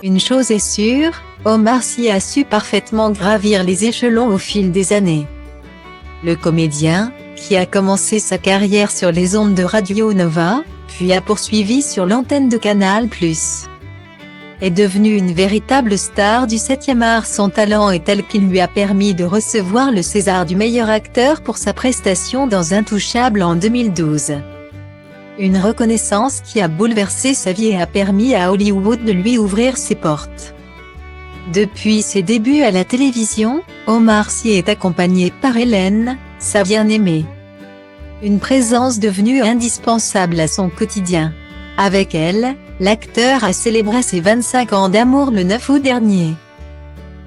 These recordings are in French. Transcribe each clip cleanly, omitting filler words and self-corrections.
Une chose est sûre, Omar Sy a su parfaitement gravir les échelons au fil des années. Le comédien, qui a commencé sa carrière sur les ondes de Radio Nova, puis a poursuivi sur l'antenne de Canal+, est devenu une véritable star du 7e art. Son talent est tel qu'il lui a permis de recevoir le César du meilleur acteur pour sa prestation dans Intouchable en 2012. Une reconnaissance qui a bouleversé sa vie et a permis à Hollywood de lui ouvrir ses portes. Depuis ses débuts à la télévision, Omar Sy est accompagné par Hélène, sa bien-aimée. Une présence devenue indispensable à son quotidien. Avec elle, l'acteur a célébré ses 25 ans d'amour le 9 août dernier.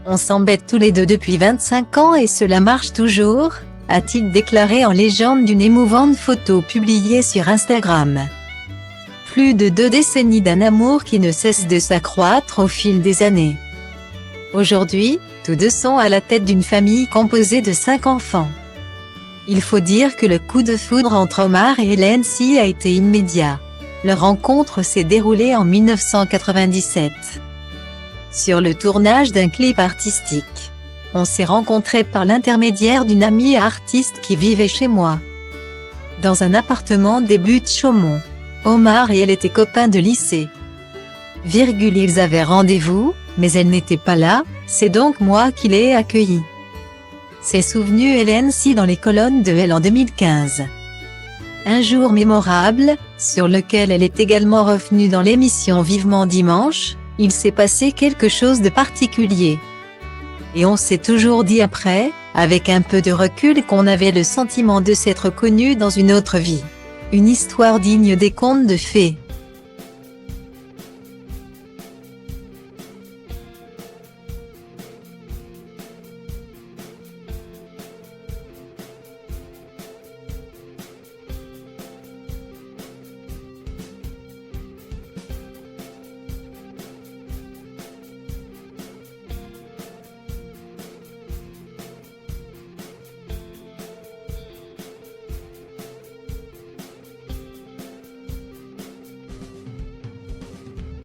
On s'embête tous les deux depuis 25 ans et cela marche toujours, a-t-il déclaré en légende d'une émouvante photo publiée sur Instagram. Plus de 2 décennies d'un amour qui ne cesse de s'accroître au fil des années. Aujourd'hui, tous deux sont à la tête d'une famille composée de 5 enfants. Il faut dire que le coup de foudre entre Omar et Hélène Sy a été immédiat. Leur rencontre s'est déroulée en 1997. Sur le tournage d'un clip artistique. On s'est rencontrés par l'intermédiaire d'une amie artiste qui vivait chez moi. Dans un appartement des Buttes-Chaumont. Omar et elle étaient copains de lycée. Ils avaient rendez-vous, mais elle n'était pas là, c'est donc moi qui l'ai accueillie. S'est souvenu Hélène Sy dans les colonnes de Elle en 2015. Un jour mémorable, sur lequel elle est également revenue dans l'émission Vivement Dimanche, il s'est passé quelque chose de particulier. Et on s'est toujours dit après, avec un peu de recul, qu'on avait le sentiment de s'être connus dans une autre vie. Une histoire digne des contes de fées.